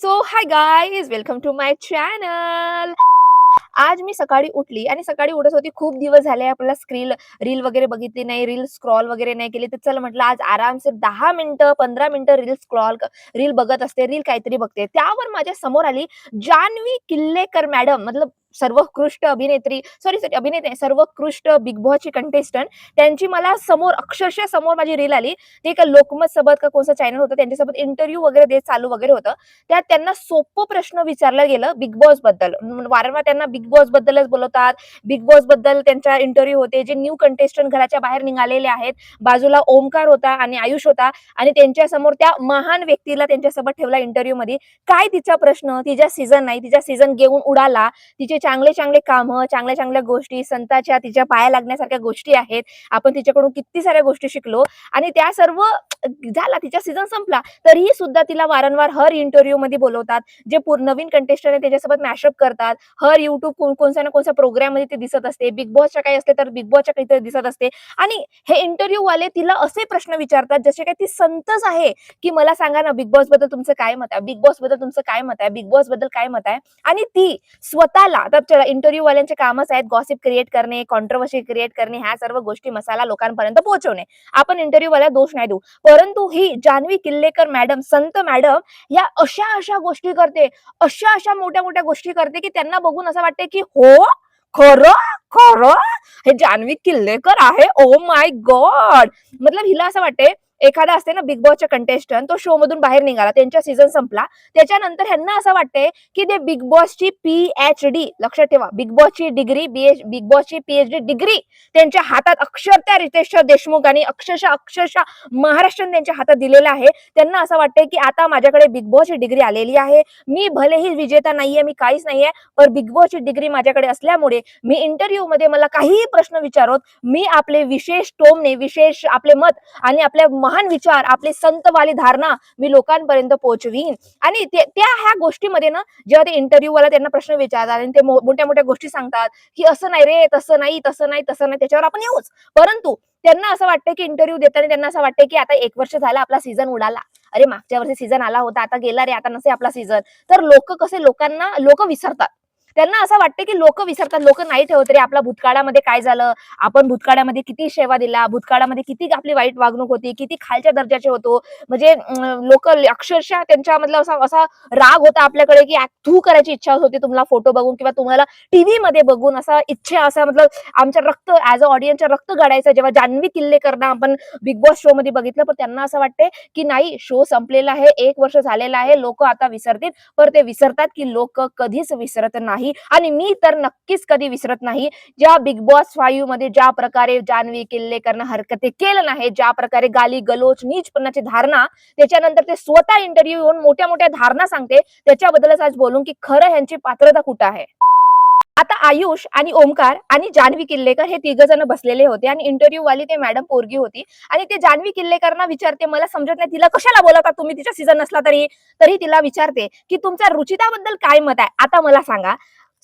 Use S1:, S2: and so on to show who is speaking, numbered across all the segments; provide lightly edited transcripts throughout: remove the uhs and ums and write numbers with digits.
S1: So hi guys, welcome to my channel. आज मी सकाळी उठली आणि सकाळी उठत होती. खूप दिवस झाले आपल्याला रील वगैरे बघितली नाही, रील स्क्रॉल वगैरे नाही केली. तर चल म्हटलं आज आरामसे 10 मिनिटं 15 मिनिटं रील बघत असते, रील काहीतरी बघते. त्यावर माझ्या समोर आली जान्हवी किल्लेकर मॅडम, मतलब सर्वोत्कृष्ट अभिनेत्री, सॉरी सॉरी अभिनेत्री नाही, सर्वोत्कृष्ट बिग बॉसची कंटेस्टंट. त्यांची मला समोर अक्षरशः समोर माझी रील आली. ते एका लोकमत सोबत का कोणतं चॅनल होतं त्यांच्यासोबत इंटरव्ह्यू वगैरे देत चालू वगैरे होतं. त्यात त्यांना सोपं प्रश्न विचारलं गेलं बिग बॉस बद्दल. वारंवार त्यांना बिग बॉस बद्दलच बोलवतात. बिग बॉस बद्दल त्यांच्या इंटरव्ह्यू होते. जे न्यू कंटेस्टंट घराच्या बाहेर निघालेले आहेत. बाजूला ओमकार होता आणि आयुष होता आणि त्यांच्या समोर त्या महान व्यक्तीला त्यांच्यासोबत ठेवला इंटरव्ह्यू मध्ये. काय तिचा प्रश्न, तिचा सीझन नाही, तिचा सीझन घेऊन उडाला. तिचे चांगले चांगले कामं, चांगल्या चांगल्या गोष्टी, संतांच्या तिच्या पाया लागण्यासारख्या गोष्टी आहेत. आपण तिच्याकडून किती साऱ्या गोष्टी शिकलो आणि त्या सर्व झाला. तिचा सीझन संपला तरीही सुद्धा तिला वारंवार हर इंटरव्ह्यू मध्ये बोलवतात. जे नवीन कंटेस्टंट आहे त्याच्यासोबत मॅशअप करतात. हर युट्यूब कोणत्या ना कोणत्या प्रोग्राम मध्ये ते दिसत असते. बिग बॉसच्या काही असते तर बिग बॉसच्या काहीतरी दिसत असते. आणि हे इंटरव्ह्यू वाले तिला असे प्रश्न विचारतात जसे काही ती संतच आहे, की मला सांगा ना बिग बॉस बद्दल तुमचं काय मत आहे, बिग बॉस बद्दल तुमचं काय मत आहे, बिग बॉस बद्दल काय मत आहे. आणि ती स्वतःला आता इंटरव्ह्यू वाल्यांचे कामच आहेत गॉसिप क्रिएट करणे, कॉन्ट्रोवर्सी क्रिएट करणे, ह्या सर्व गोष्टी मसाला लोकांपर्यंत पोहोचवणे. आपण इंटरव्ह्यू वाला दोष नाही देऊ, परंतु ही जान्हवी किल्लेकर मॅडम, संत मॅडम, या अशा अशा गोष्टी करते, अशा अशा मोठ्या मोठ्या गोष्टी करते की त्यांना बघून असं वाटते की हो, खरं खरं हे जान्हवी किल्लेकर आहे. Oh my God. मतलब हिला असं वाटते, एखादा असते ना बिग बॉसचा कंटेस्टंट, तो शो मधून बाहेर निघाला, त्यांचा सीझन संपला, त्याच्यानंतर ह्यांना असं वाटते की ते बिग बॉसची PhD, लक्षात ठेवा, बिग बॉसची डिग्री, बिग बॉसची PhD डिग्री त्यांच्या हातात अक्षरशः रितेश देशमुख आणि अक्षरशः महाराष्ट्राने त्यांच्या हातात दिलेला आहे. त्यांना असं वाटतंय की आता माझ्याकडे बिग बॉसची डिग्री आलेली आहे. मी भलेही विजेता नाहीये, मी काहीच नाहीये, पण बिग बॉसची डिग्री माझ्याकडे असल्यामुळे मी इंटरव्ह्यू मध्ये मला काहीही प्रश्न विचारोत, मी आपले विशेष टोमणे, विशेष आपले मत आणि आपले महान विचार, आपले संतवाली धारणा मी लोकांपर्यंत पोहोचवीन. आणि त्या ह्या गोष्टीमध्ये ना, जेव्हा ते इंटरव्ह्यू वाला त्यांना प्रश्न विचारतात आणि ते मोठ्या मोठ्या गोष्टी सांगतात की असं नाही रे, तसं नाही, तसं नाही, तसं नाही, त्याच्यावर आपण येऊच. परंतु त्यांना असं वाटतं की इंटरव्ह्यू देताना त्यांना असं वाटतं की आता 1 वर्ष झाला आपला सीझन उडाला. अरे मागच्या वर्षी सीझन आला होता, आता गेला रे, आता नसे आपला सीझन. तर लोक विसरतात. त्यांना असं वाटतं की लोक विसरतात, लोक नाही ठेवत रे आपला भूतकाळामध्ये काय झालं, आपण भूतकाळामध्ये किती सेवा दिला, भूतकाळामध्ये किती आपली वाईट वागणूक होती, किती खालच्या दर्जाचे होतो. म्हणजे लोक अक्षरशः त्यांच्यामधला असा असा राग होता आपल्याकडे की थू करायची इच्छा होती तुम्हाला फोटो बघून किंवा तुम्हाला टीव्ही मध्ये बघून. असा इच्छा, असा मतलब आमच्या रक्त ऍज अ ऑडियन्सच्या रक्त गळायचं जेव्हा जान्हवी किल्लेकरना आपण बिग बॉस शो मध्ये बघितलं. पण त्यांना असं वाटतंय की नाही, शो संपलेला आहे, 1 वर्ष झालेला आहे, लोक आता विसरतील. पण ते विसरतात की लोक कधीच विसरत नाही आणि मी तर नक्कीच कधी विसरत नाही. ज्या बिग बॉस 5 मध्ये ज्या प्रकारे जान्हवी किल्लेकरनं हरकती केलं नाही, ज्या प्रकारे गाली गलोच नीचपणाची धारणा, त्याच्यानंतर ते स्वतः इंटरव्ह्यू येऊन मोठ्या मोठ्या धारणा सांगते, त्याच्याबद्दलच आज बोलून की खरं ह्यांची पात्रता कुठं आहे. आता आयुष आणि ओमकार आणि जान्हवी किल्लेकर हे 3 जण बसलेले होते आणि इंटरव्ह्यू वाली ते मॅडम पोरगी होती. आणि ते जान्हवी किल्लेकरना विचारते, मला समजत नाही तिला कशाला बोलवता तुम्ही, तिचा सीझन नसला तरी. तरी तिला विचारते की तुमच्या रुचिताबद्दल काय मत आहे. आता मला सांगा,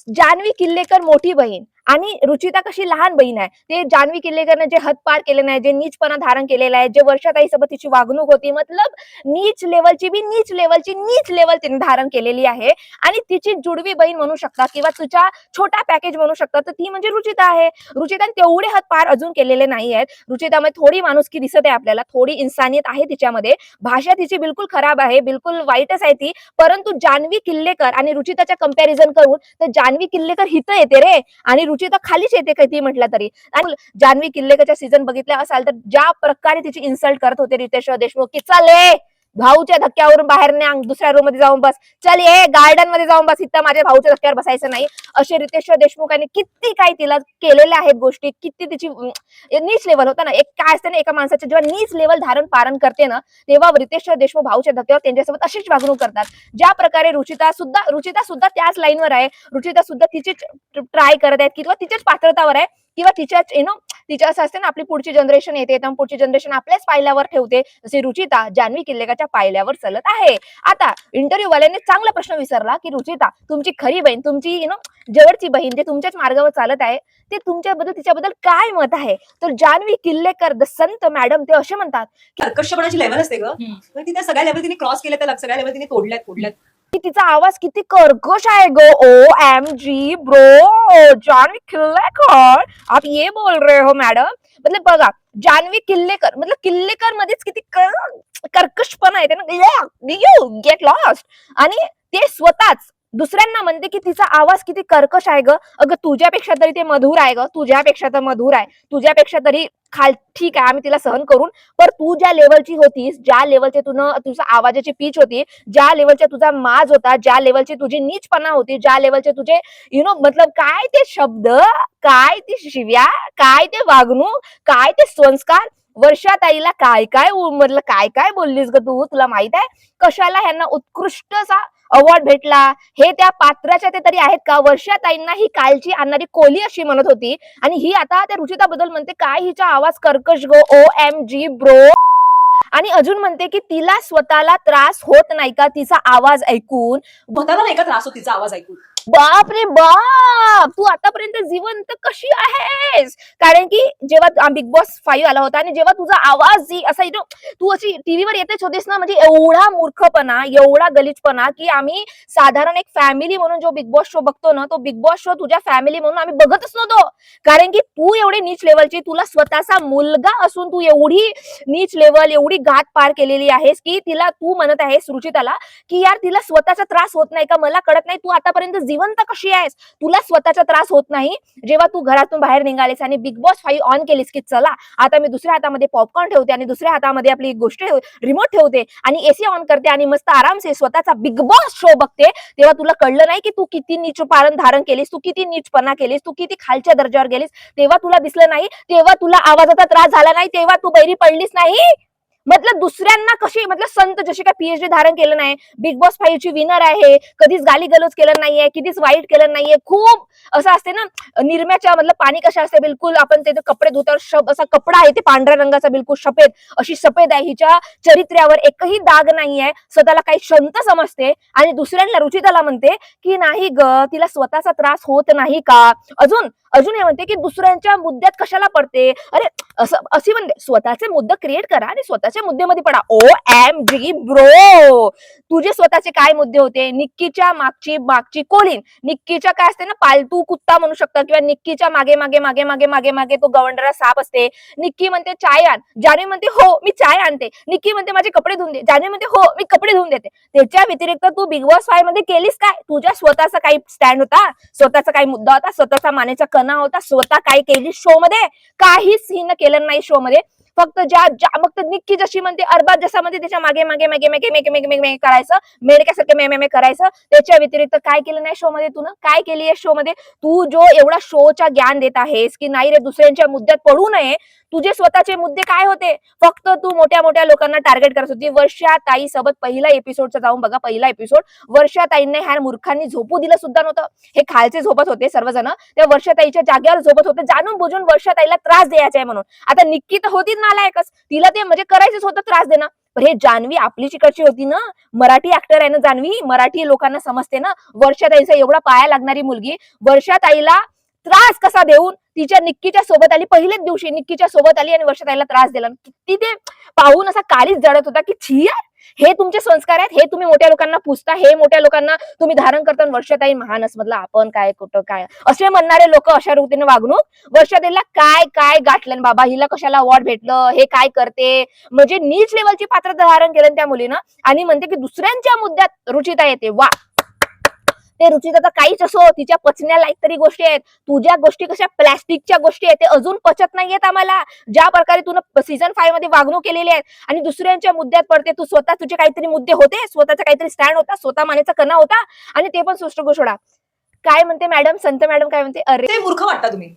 S1: जान्हवी किल्लेकर मोठी बहीण आणि रुचिता कशी लहान बहीण आहे. ते जान्हवी किल्लेकरने जे हद्दपार केले नाही, जे नीचपणा धारण केलेला आहे, जे वर्षाताईसोबत तिची वागणूक होती, मतलब नीच लेवलची बी नीच लेवल तिने धारण केलेली आहे. आणि तिची जुडवी बहीण म्हणू शकता किंवा तुझ्या छोटा पॅकेज म्हणू शकता, तर ती म्हणजे रुचिता आहे. रुचिताने तेवढे हद्दपार अजून केलेले नाही आहेत. रुचितामध्ये थोडी माणुसकी दिसत आहे आपल्याला, थोडी इन्सानियत आहे तिच्यामध्ये. भाषा तिची बिलकुल खराब आहे, बिलकुल वाईटच आहे ती. परंतु जान्हवी किल्लेकर आणि रुचिताच्या कंपॅरिझन करून तर जान्हवी किल्लेकर हिथं येते रे आणि रुचिता खालीच येते किती म्हटलं तरी. आणि जान्हवी किल्लेकरच्या सीझन बघितल्या असाल तर ज्या प्रकारे तिची इन्सल्ट करत होते रितेश देशमुख की चाले भाऊच्या धक्क्यावरून बाहेर नाही, दुसऱ्या रूम मध्ये जाऊन बस, चल ये गार्डन मध्ये जाऊन बस, इथं माझ्या भाऊच्या धक्क्यावर बसायचं नाही, असे रितेश देशमुखांनी किती काही तिला केलेल्या आहेत गोष्टी. किती तिची नीच लेवल होता ना. एक काय असते ना, एका माणसाच्या जेव्हा नीच लेवल धारण पारण करते ना, तेव्हा रितेश देशमुख भाऊच्या धक्क्यावर त्यांच्यासोबत अशीच वागणूक करतात. ज्या प्रकारे रुचिता सुद्धा त्याच लाईनवर आहे. रुचिता सुद्धा तिचीच ट्राय करत आहेत किंवा तिच्याच पात्रतावर आहे किंवा तिच्याच तिच्या असं असते ना, आपली पुढची जनरेशन येते तर पुढची जनरेशन आपल्याच पायल्यावर ठेवते. जसे रुचिता जान्हवी किल्लेकरच्या पायल्यावर चालत आहे. आता इंटरव्ह्यू वाल्याने चांगला प्रश्न विचारला की रुचिता, तुमची खरी बहीण, तुमची जवळची बहीण जे तुमच्याच मार्गावर चालत आहे, ते तुमच्याबद्दल तिच्याबद्दल काय मत आहे. तर Janhvi Killekar the Sant madam ते असे म्हणतात
S2: कर्कशपणाची लेवल असते ग. ती त्या सगळ्या लेवल तिने क्रॉस केल्या, त्या सगळ्या लेवल तिने तोडल्यात.
S1: की तिचा आवाज किती कर्कश आहे ग. OMG ब्रो, जान्हवी किल्लेकर आप ये बोल रहे हो मॅडम. मतलब बघा, जान्हवी किल्लेकर मतलब किल्लेकर मध्येच किती कर्कशपणा आहे ना. You get lost. आणि ते स्वतःच दुसऱ्यांना म्हणते की तिचा आवाज किती कर्कश आहे ग. अगं तुझ्यापेक्षा तरी ते मधुर आहे ग, तुझ्यापेक्षा तर मधुर आहे, तुझ्यापेक्षा तरी ठीक आहे, आम्ही तिला सहन करून. पर तू ज्या लेवलची होतीस, ज्या लेवलचे तुझं आवाजाची पीच होती, ज्या लेवलचा तुझा माज होता, ज्या लेवलची तुझी नीचपणा होती, ज्या लेवलचे तुझे मतलब काय ते शब्द, काय ते शिव्या, काय ते वागणूक, काय ते संस्कार. वर्षाताईला काय काय म्हटलं, काय काय बोललीस ग तू. तुला माहित आहे कशाला ह्यांना उत्कृष्ट असा अवॉर्ड भेटला? हे त्या पात्राच्या ते तरी आहेत का? वर्षाताईंना ही कालची आणणारी कोली अशी म्हणत होती आणि ही आता त्या रुचिताबद्दल म्हणते काय हिचा आवाज कर्कश गो. OMG bro. आणि अजून म्हणते की तिला स्वतःला त्रास होत नाही का तिचा आवाज ऐकून.
S2: स्वतःला नाही का त्रास होत तिचा आवाज ऐकून?
S1: बाप रे बाप, तू आतापर्यंत जिवंत कशी आहेस? कारण की जेव्हा बिग बॉस 5 आला होता आणि जेव्हा तुझा आवाज असा तू अशी टीव्हीवर येतेच होतीस ना, म्हणजे एवढा मूर्खपणा, एवढा गलिचपणा की आम्ही साधारण एक फॅमिली म्हणून जो बिग बॉस शो बघतो ना, तो बिग बॉस शो तुझ्या फॅमिली म्हणून आम्ही बघतच नव्हतो. कारण की तू एवढी नीच लेवलची, तुला स्वतःचा मुलगा असून तू एवढी नीच लेवल, एवढी घात पार केलेली आहेस की तिला तू म्हणत आहेस रुचिताला की यार तिला स्वतःचा त्रास होत नाही का? मला कळत नाही तू आतापर्यंत जिवंत कशी आहेस? तुला स्वतःचा त्रास होत नाही. जेव्हा तू घरातून बाहेर निघालीस आणि बिग बॉस 5 ऑन केलीस की चला आता मी दुसऱ्या हातामध्ये पॉपकॉर्न ठेवते आणि दुसऱ्या हातामध्ये आपली गोष्ट रिमोट ठेवते आणि एसी ऑन करते आणि मस्त आरामसे स्वतःचा बिग बॉस शो बघते, तेव्हा तुला कळलं नाही की तू किती नीच पारण धारण केलीस, तू किती नीचपणा केलीस, तू किती खालच्या दर्जावर गेलीस. तेव्हा तुला दिसलं नाही, तेव्हा तुला आवाजाचा त्रास झाला नाही, तेव्हा तू बैरी पडलीस नाही. मतलब दुसऱ्यांना कशी संत जशी काय PhD धारण केलं नाही, बिग बॉस 5 ची विनर आहे, कधीच गाली गलोच केलं नाहीये, कधीच वाईट केलं नाहीये. खूप असं असते ना निरम्याच्या मधलं पाणी कसं असते, बिलकुल आपण ते कपडे धुतावर असा कपडा आहे ते पांढऱ्या रंगाचा बिलकुल सफेद, अशी सफेद आहे. हिच्या चरित्र्यावर एकही दाग नाहीये. स्वतःला काही संत समजते आणि दुसऱ्यांना रुचिताला म्हणते की नाही ग तिला स्वतःचा त्रास होत नाही का? अजून हे म्हणते की दुसऱ्यांच्या मुद्द्यात कशाला पडते. अरे अशी म्हणते स्वतःचे मुद्दे क्रिएट करा आणि स्वतःच्या मुद्द्यामध्ये पडा. OMG ब्रो, तुझे स्वतःचे काय मुद्दे होते? निक्कीच्या मागची कोलीन, निक्कीच्या काय असते ना पालतू कुत्ता म्हणू शकता, किंवा निक्कीच्या मागे मागे मागे मागे मागे मागे तो गवंडरा साप असते. निक्की म्हणते चाय आण, जान्हवी म्हणते हो मी चाय आणते. निक्की म्हणते माझे कपडे धुवून दे, जान्हवी म्हणते हो मी कपडे धुवून देते. त्याच्या व्यतिरिक्त तू बिग बॉस 5 मध्ये केलीस काय? तुझ्या स्वतःचा काही स्टँड होता, स्वतःचा काही मुद्दा होता, स्वतःचा मानेचा कणा होता, स्वतः काय केली शो मध्ये? काहीच हिनं केलं नाही शो मध्ये. फक्त फक्त निक्की जशी म्हणते अरबाज जसा म्हणते त्याच्या मागे मागे मागे मागे मागे मागे मागे करायचं, मेडक्यासारखं मे करायचं. त्याच्या व्यतिरिक्त काय केलं नाही शो मध्ये? तू काय केली आहे शो मध्ये? तू जो एवढा शोचा ज्ञान देत आहेस की नाही रे दुसऱ्यांच्या मुद्द्यात पडू नये, तुझे स्वतःचे मुद्दे काय होते? फक्त तू मोठ्या मोठ्या लोकांना टार्गेट करत होती. वर्षाताई सोबत पहिला एपिसोडचा जाऊन बघा, पहिला एपिसोड वर्षाताईंना ह्या मूर्खांनी झोपू दिलं सुद्धा नव्हतं. हे खालचे झोपत होते सर्वजण, त्या वर्षाताईच्या जागेवर झोपत होते जाणून बुजून वर्षाताईला त्रास द्यायचा आहे म्हणून. आता निक्की तर होतीच नालायकच, तिला ते म्हणजे करायचंच होतं त्रास देणं. पण हे जान्हवी आपली चिकडची होती ना, मराठी ऍक्टर आहे ना जान्हवी, मराठी लोकांना समजते ना. वर्षाताईचा एवढा पाया लागणारी मुलगी वर्षाताईला त्रास कसा देऊन तिच्या निक्कीच्या सोबत आली. पहिल्याच दिवशी निक्कीच्या सोबत आली आणि वर्षाताईला त्रास दिला. किती ते पाहून असा काळीच जळत होता की छी यार, हे तुमचे संस्कार आहेत, हे तुम्ही मोठ्या लोकांना पुसता, हे मोठ्या लोकांना तुम्ही धारण करता. वर्षाताई महानच मधला आपण काय कुठं काय असे म्हणणारे लोक, अशा रीतीने वागणूक. वर्षाताईला काय काय गाठलं बाबा, हिला कशाला अवॉर्ड भेटलं, हे काय करते, म्हणजे नीच लेवलची पात्र धारण केलं त्या मुलीनं. आणि म्हणते की दुसऱ्यांच्या मुद्द्यात रुचिता येते. वा, ते रुचिता काहीच असो, तिच्या पचण्या लायक तरी गोष्टी आहेत. तुझ्या गोष्टी कशा प्लॅस्टिकच्या गोष्टी आहेत, ते अजून पचत नाहीयेत आम्हाला. ज्या प्रकारे तू सीझन 5 मध्ये वागणूक केलेली आहे आणि दुसऱ्यांच्या मुद्द्यात पडते. तू स्वतः तुझे काहीतरी मुद्दे होते, स्वतःचा काहीतरी स्टँड होता, स्वतः मानेचा कणा होता आणि ते पण सुष्ट घोषणा. काय म्हणते मॅडम, संत मॅडम काय म्हणते? अरे
S2: ते मूर्ख वाटता तुम्ही.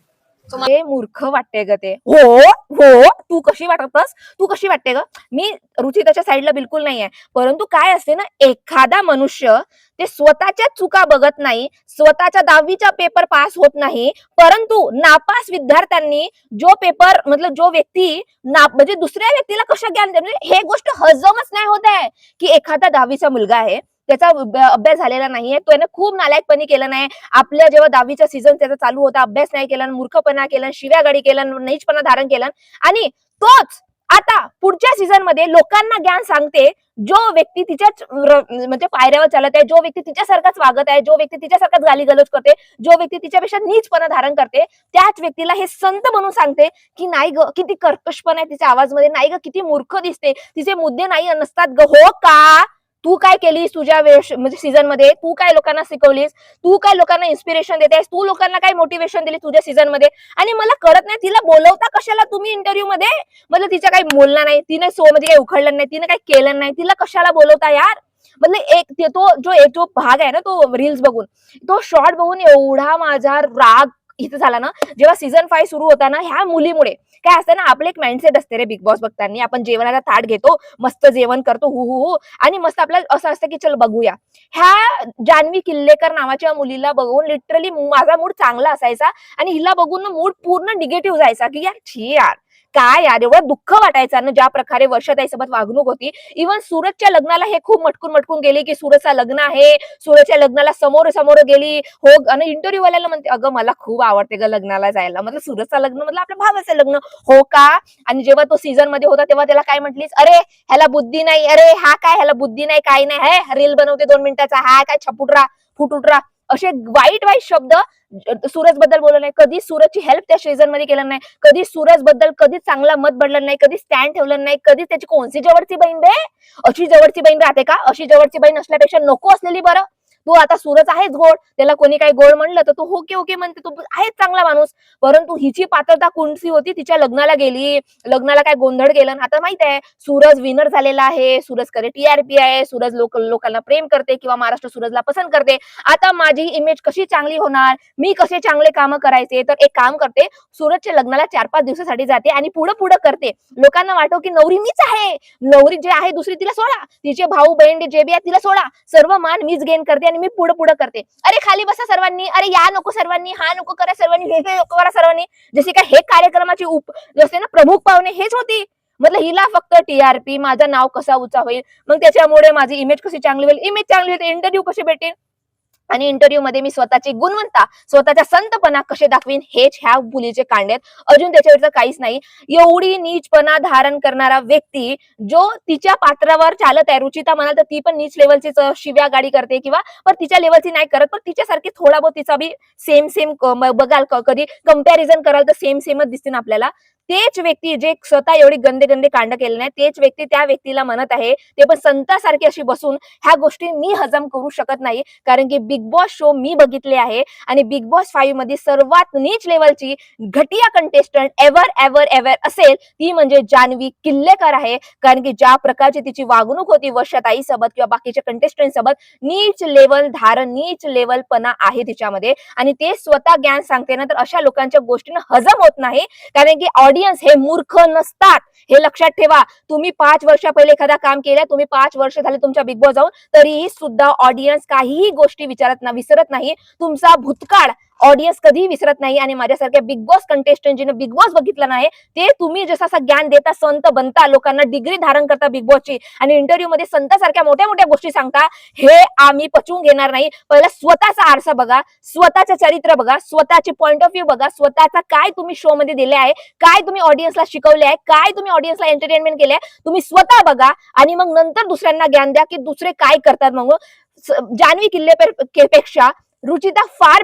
S1: ते मूर्ख वाटते ग ते. हो हो, तू कशी वाटतस, तू कशी वाटते ग? मी रुचिताच्या साईडला बिलकुल नाहीये. परंतु काय असते ना, एखादा मनुष्य ते स्वतःच्या चुका बघत नाही, स्वतःच्या 10वीचा पेपर पास होत नाही, परंतु नापास विद्यार्थ्यांनी जो पेपर जो व्यक्ती म्हणजे दुसऱ्या व्यक्तीला कसं ज्ञान देणे, हे गोष्ट हजमच नाही होत आहे की एखादा 10वीचा मुलगा आहे, त्याचा अभ्यास झालेला नाहीये, तो याने खूप नालायकपणी केलं नाही. आपल्या जेव्हा 10वीचा सीझन त्याचा चालू होता, अभ्यास नाही केला, मूर्खपणा केला, शिव्यागाडी केला, नीचपणा धारण केला आणि तोच आता पुढच्या सीझन मध्ये लोकांना ज्ञान सांगते जो व्यक्ती तिच्याच म्हणजे पायऱ्यावर चालत आहे, जो व्यक्ती तिच्यासारखाच वागत आहे, जो व्यक्ती तिच्यासारखाच गालीगलोच करते, जो व्यक्ती तिच्यापेक्षा नीचपणा धारण करते, त्याच व्यक्तीला हे संत म्हणून सांगते की नाही ग, किती कर्कशपण आहे तिच्या आवाजमध्ये, नाही ग किती मूर्ख दिसते, तिचे मुद्दे नाही नसतात ग. हो का? तू काय केलीस तुझ्या वेळ म्हणजे सीझन मध्ये? तू काय लोकांना शिकवलीस? तू काय लोकांना इन्स्पिरेशन देतेस? तू लोकांना काय मोटिवेशन दिली तुझ्या सीझन मध्ये? आणि मला कळत नाही तिला बोलवता कशाला तुम्ही इंटरव्ह्यू मध्ये? मतलब तिच्या काही बोलला नाही, तिने सो मध्ये काही उखडलं नाही, तिने काही केलं नाही, तिला कशाला बोलवता यार? मतलब जो भाग आहे ना तो रील्स बघून, तो शॉर्ट बघून एवढा माझा राग इथं झाला ना, जेव्हा सीझन 5 सुरू होता ना, ह्या मुलीमुळे काय असतं ना, आपलं एक माइंडसेट असते रे बिग बॉस बघताना, आपण जेवणाचा ताट घेतो, मस्त जेवण करतो, हु हु हु, आणि मस्त आपल्याला असं असतं की चल बघूया. ह्या जान्हवी किल्लेकर नावाच्या मुलीला बघून लिटरली माझा मूड चांगला असायचा आणि हिला बघून मूड पूर्ण निगेटिव्ह जायचा की यार छी यार, काय यार, एवढं दुःख वाटायचं ना ज्या प्रकारे वर्षाताईसोबत वागणूक होती. इव्हन सूरजच्या लग्नाला हे खूप मटकून मटकून गेली की सूरजचं लग्न आहे, सूरजच्या लग्नाला समोर समोर गेली हो, आणि इंटरव्ह्यू वाल्याला म्हणते अगं मला खूप आवडते ग लग्नाला जायला, मतलब सूरजचं लग्न मतलब आपल्या भावाचं लग्न. हो का? आणि जेव्हा तो सीझन मध्ये होता तेव्हा त्याला काय म्हटलीस? अरे ह्याला बुद्धी नाही, अरे हा काय ह्याला बुद्धी नाही, काय नाही, हे रील बनवते 2 मिनिटाचा, हा काय छपुटरा फुटुटरा, असे वाईट वाईट शब्द सूरज बद्दल बोलले नाही. कधी सूरजची हेल्प त्या सीझन मध्ये केलं नाही, कधी सूरज बद्दल कधी चांगला मत बदललं नाही, कधी स्टँड ठेवलं नाही, कधी त्याची कोणती जवळची बहीण बे? अशी जवळची बहीण राहते का? अशी जवळची बहीण असल्यापेक्षा नको असलेली बरं. तू आता सूरज आहेच गोड, त्याला कोणी काही गोड म्हणलं तर तू ओके ओके म्हणते, तू आहेच चांगला माणूस. परंतु हिची पात्रता कोणती होती? तिच्या लग्नाला गेली, लग्नाला काय गोंधळ गेलं. आता माहित आहे सूरज विनर झालेला आहे, सूरज करे टीआरपी आहे, सूरज लोकांना प्रेम करते किंवा महाराष्ट्र सूरजला पसंत करते. आता माझी इमेज कशी चांगली होणार, मी कसे चांगले काम करायचे? तर एक काम करते, सूरजच्या लग्नाला 4-5 दिवसासाठी जाते आणि पुढं पुढं करते, लोकांना वाटव की नवरी मीच आहे, नवरी जे आहे दुसरी तिला सोडा, तिचे भाऊ बहीण जे बी आहे तिला सोडा, सर्व मान मीच गेन करते आणि मी पुढे पुढे करते. अरे खाली बसा सर्वांनी, अरे या नको सर्वांनी, हा नको करा सर्वांनी, हे नको करा सर्वांनी, जसे काय हे कार्यक्रमाची जसे ना प्रमुख पाहुणे हेच होती. मतलब हिला फक्त टीआरपी, माझं नाव कसा उंचा होईल, मग त्याच्यामुळे माझी इमेज कशी चांगली होईल, इमेज चांगली होते इंटरव्ह्यू कसे भेटेल, आणि इंटरव्ह्यू मध्ये मी स्वतःची गुणवत्ता, स्वतःचा संतपणा कसे दाखवीन, हेच ह्या मुलीचे कांडे आहेत. अजून त्याच्यावरचं काहीच नाही. एवढी नीचपणा धारण करणारा व्यक्ती जो तिच्या पात्रावर चालत आहे, रुचिता म्हणाल तर ती पण नीच लेवलची शिव्या गाडी करते किंवा पण तिच्या लेवलची नाही करत, पण तिच्यासारखी थोडा बहुत तिचा बी सेम सेम बघाल कधी कंपॅरिझन कराल तर सेम सेमच दिसते ना आपल्याला. तेच व्यक्ती जे स्वतः एवढी गंदे गंदे कांड केले नाही, तेच व्यक्ती त्या व्यक्तीला म्हणत आहे, ते पण संतासारखी अशी बसून, ह्या गोष्टी मी हजम करू शकत नाही. कारण की बिग बॉस शो मी बघितले आहे आणि बिग बॉस 5 मध्ये सर्वात नीच लेवलची घटिया कंटेस्टंट एव्हर एव्हर एव्हर असेल ती म्हणजे जान्हवी किल्लेकर आहे. कारण की ज्या प्रकारची तिची वागणूक होती वर्षाताई सोबत किंवा बाकीच्या कंटेस्टंट सोबत, नीच लेवल धारण, नीच लेवलपणा आहे तिच्यामध्ये, आणि ते स्वतः ज्ञान सांगते ना, तर अशा लोकांच्या गोष्टींना हजम होत नाही. कारण की ऑडियन्स हे मूर्ख नसतात, हे लक्षात ठेवा. तुम्ही 5 वर्ष पहिले एखादा काम केलं, तुम्ही 5 वर्ष झाले तुमच्या बिग बॉस जाऊन, तरीही सुद्धा ऑडियन्स काहीही गोष्टी विसरत नाही. तुमचा भूतकाळ ऑडियन्स कधीही विसरत नाही. आणि माझ्यासारख्या बिग बॉस कंटेस्टंट जिने बिग बॉस बघितला नाही, ते तुम्ही जसं ज्ञान देता, संत बनता, लोकांना डिग्री धारण करता बिग बॉसची, आणि इंटरव्ह्यू मध्ये संतासारख्या मोठ्या मोठ्या गोष्टी सांगता, हे आम्ही पचवून घेणार नाही. पहिला स्वतःचा आरसा बघा, स्वतःचं चरित्र बघा, स्वतःचे पॉइंट ऑफ व्ह्यू बघा, स्वतःचा काय तुम्ही शो मध्ये दिले आहे, काय तुम्ही ऑडियन्सला शिकवले आहे, काय तुम्ही ऑडियन्सला एंटरटेनमेंट केले आहे, तुम्ही स्वतः बघा, आणि मग नंतर दुसऱ्यांना ज्ञान द्या की दुसरे काय करतात. मग जान्हवी किल्लेपेक्षा रुचिता फार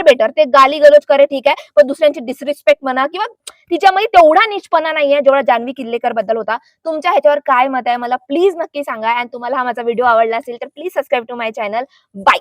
S1: बेटर. ते गाली गलोच करे ठीक आहे, पण दुसऱ्यांची डिसरिस्पेक्ट म्हणा किंवा तिच्यामध्ये तेवढा नीचपणा नाहीये जेवढा जान्हवी किल्लेकर बद्दल होता. तुमच्या ह्याच्यावर काय मत आहे मला प्लीज नक्की सांगा. आणि तुम्हाला हा माझा व्हिडिओ आवडला असेल तर please subscribe to my channel. Bye.